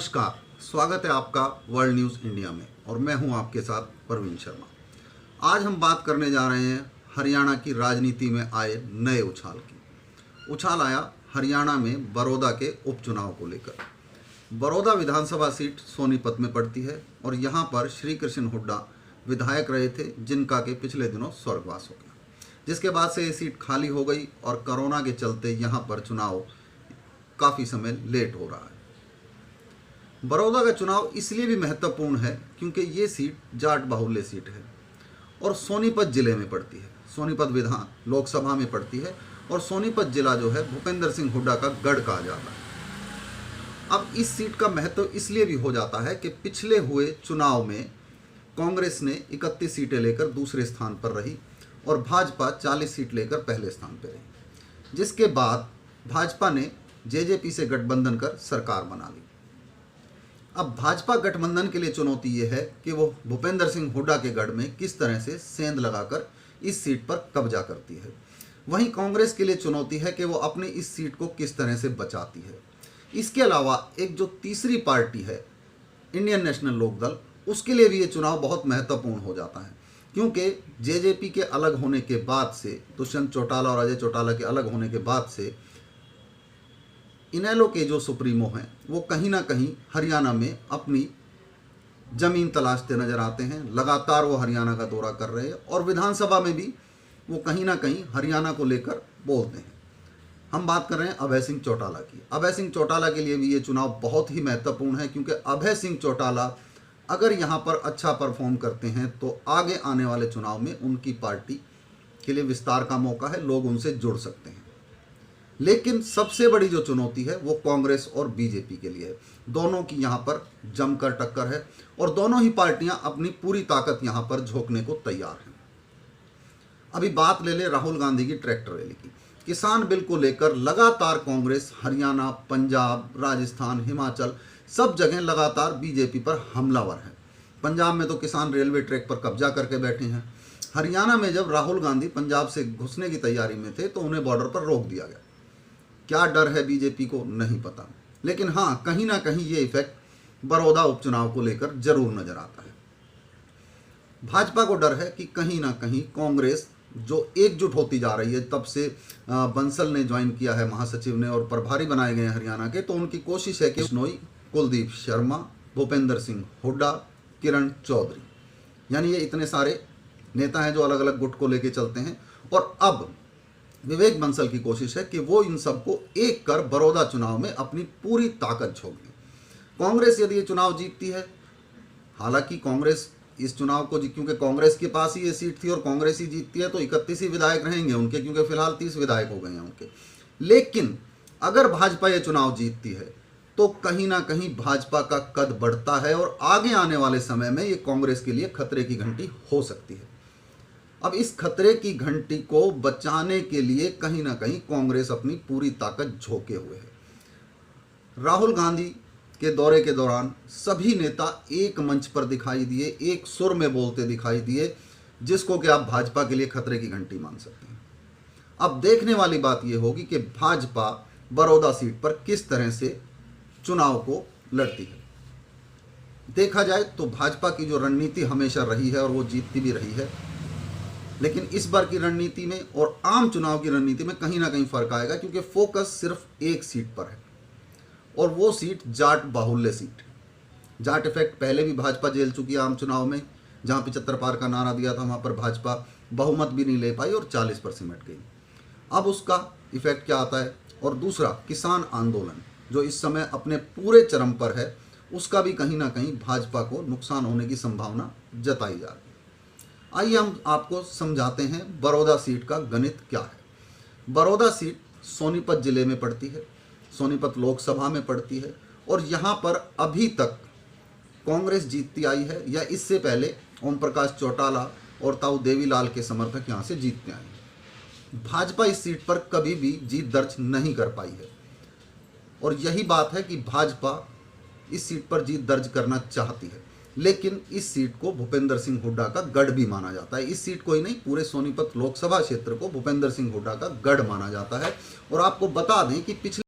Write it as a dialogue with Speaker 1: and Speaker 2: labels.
Speaker 1: नमस्कार, स्वागत है आपका वर्ल्ड न्यूज़ इंडिया में और मैं हूं आपके साथ परवीन शर्मा। आज हम बात करने जा रहे हैं हरियाणा की राजनीति में आए नए उछाल की। उछाल आया हरियाणा में बड़ौदा के उपचुनाव को लेकर। बड़ौदा विधानसभा सीट सोनीपत में पड़ती है और यहां पर श्री कृष्ण हुड्डा विधायक रहे थे, जिनका के पिछले दिनों स्वर्गवास हो गया, जिसके बाद से ये सीट खाली हो गई और कोरोना के चलते यहाँ पर चुनाव काफ़ी समय लेट हो रहा है। बड़ौदा का चुनाव इसलिए भी महत्वपूर्ण है क्योंकि ये सीट जाट बाहुल्य सीट है और सोनीपत जिले में पड़ती है। सोनीपत विधान लोकसभा में पड़ती है और सोनीपत जिला जो है भूपेंद्र सिंह हुड्डा का गढ़ कहा जाता है। अब इस सीट का महत्व इसलिए भी हो जाता है कि पिछले हुए चुनाव में कांग्रेस ने 31 सीटें लेकर दूसरे स्थान पर रही और भाजपा 40 सीट लेकर पहले स्थान पर रही, जिसके बाद भाजपा ने जेजेपी से गठबंधन कर सरकार बना ली। अब भाजपा गठबंधन के लिए चुनौती ये है कि वो भूपेंद्र सिंह हुड्डा के गढ़ में किस तरह से सेंध लगाकर इस सीट पर कब्जा करती है। वहीं कांग्रेस के लिए चुनौती है कि वो अपनी इस सीट को किस तरह से बचाती है। इसके अलावा एक जो तीसरी पार्टी है इंडियन नेशनल लोकदल, उसके लिए भी ये चुनाव बहुत महत्वपूर्ण हो जाता है, क्योंकि जेजेपी के अलग होने के बाद से, दुष्यंत चौटाला और अजय चौटाला के अलग होने के बाद से इनेलो के जो सुप्रीमो हैं वो कहीं ना कहीं हरियाणा में अपनी ज़मीन तलाशते नज़र आते हैं। लगातार वो हरियाणा का दौरा कर रहे हैं और विधानसभा में भी वो कहीं ना कहीं हरियाणा को लेकर बोलते हैं। हम बात कर रहे हैं अभय सिंह चौटाला की। अभय सिंह चौटाला के लिए भी ये चुनाव बहुत ही महत्वपूर्ण है, क्योंकि अभय सिंह चौटाला अगर यहाँ पर अच्छा परफॉर्म करते हैं तो आगे आने वाले चुनाव में उनकी पार्टी के लिए विस्तार का मौका है, लोग उनसे जुड़ सकते हैं। लेकिन सबसे बड़ी जो चुनौती है वो कांग्रेस और बीजेपी के लिए है। दोनों की यहाँ पर जमकर टक्कर है और दोनों ही पार्टियां अपनी पूरी ताकत यहाँ पर झोंकने को तैयार हैं। अभी बात ले ले राहुल गांधी की ट्रैक्टर रैली की। किसान बिल को लेकर लगातार कांग्रेस हरियाणा, पंजाब, राजस्थान, हिमाचल सब जगह लगातार बीजेपी पर हमलावर है। पंजाब में तो किसान रेलवे ट्रैक पर कब्जा करके बैठे हैं। हरियाणा में जब राहुल गांधी पंजाब से घुसने की तैयारी में थे तो उन्हें बॉर्डर पर रोक दिया गया। क्या डर है बीजेपी को नहीं पता, लेकिन हाँ, कहीं ना कहीं ये इफेक्ट बड़ौदा उपचुनाव को लेकर जरूर नजर आता है। भाजपा को डर है कि कहीं ना कहीं कांग्रेस जो एकजुट होती जा रही है, तब से बंसल ने ज्वाइन किया है महासचिव ने और प्रभारी बनाए गए हैं हरियाणा के, तो उनकी कोशिश है कि बिश्नोई, कुलदीप शर्मा, भूपेंद्र सिंह हुड्डा, किरण चौधरी, यानी ये इतने सारे नेता हैं जो अलग अलग गुट को लेके चलते हैं। और अब विवेक बंसल की कोशिश है कि वो इन सबको एक कर बड़ौदा चुनाव में अपनी पूरी ताकत झोंक दें। कांग्रेस यदि ये चुनाव जीतती है, हालांकि कांग्रेस इस चुनाव को क्योंकि कांग्रेस के पास ही ये सीट थी और कांग्रेस ही जीतती है तो 31 ही विधायक रहेंगे उनके, क्योंकि फिलहाल 30 विधायक हो गए हैं उनके। लेकिन अगर भाजपा ये चुनाव जीतती है तो कहीं ना कहीं भाजपा का कद बढ़ता है और आगे आने वाले समय में ये कांग्रेस के लिए खतरे की घंटी हो सकती है। अब इस खतरे की घंटी को बचाने के लिए कहीं ना कहीं कांग्रेस अपनी पूरी ताकत झोंके हुए है। राहुल गांधी के दौरे के दौरान सभी नेता एक मंच पर दिखाई दिए, एक सुर में बोलते दिखाई दिए, जिसको कि आप भाजपा के लिए खतरे की घंटी मान सकते हैं। अब देखने वाली बात यह होगी कि भाजपा बड़ौदा सीट पर किस तरह से चुनाव को लड़ती है। देखा जाए तो भाजपा की जो रणनीति हमेशा रही है और वो जीतती भी रही है, लेकिन इस बार की रणनीति में और आम चुनाव की रणनीति में कहीं ना कहीं फर्क आएगा, क्योंकि फोकस सिर्फ एक सीट पर है और वो सीट जाट बाहुल्य सीट है। जाट इफेक्ट पहले भी भाजपा झेल चुकी है आम चुनाव में, जहां 75 पार का नारा दिया था वहां पर भाजपा बहुमत भी नहीं ले पाई और 40 पर सिमट गई। अब उसका इफेक्ट क्या आता है। और दूसरा, किसान आंदोलन जो इस समय अपने पूरे चरम पर है, उसका भी कहीं ना कहीं भाजपा को नुकसान होने की संभावना जताई जा रही है। आइए हम आपको समझाते हैं बड़ौदा सीट का गणित क्या है। बड़ौदा सीट सोनीपत जिले में पड़ती है, सोनीपत लोकसभा में पड़ती है और यहाँ पर अभी तक कांग्रेस जीतती आई है, या इससे पहले ओम प्रकाश चौटाला और ताऊ देवीलाल के समर्थक यहाँ से जीतते आए हैं। भाजपा इस सीट पर कभी भी जीत दर्ज नहीं कर पाई है और यही बात है कि भाजपा इस सीट पर जीत दर्ज करना चाहती है, लेकिन इस सीट को भूपेंद्र सिंह हुड्डा का गढ़ भी माना जाता है। इस सीट को ही नहीं, पूरे सोनीपत लोकसभा क्षेत्र को भूपेंद्र सिंह हुड्डा का गढ़ माना जाता है। और आपको बता दें कि पिछले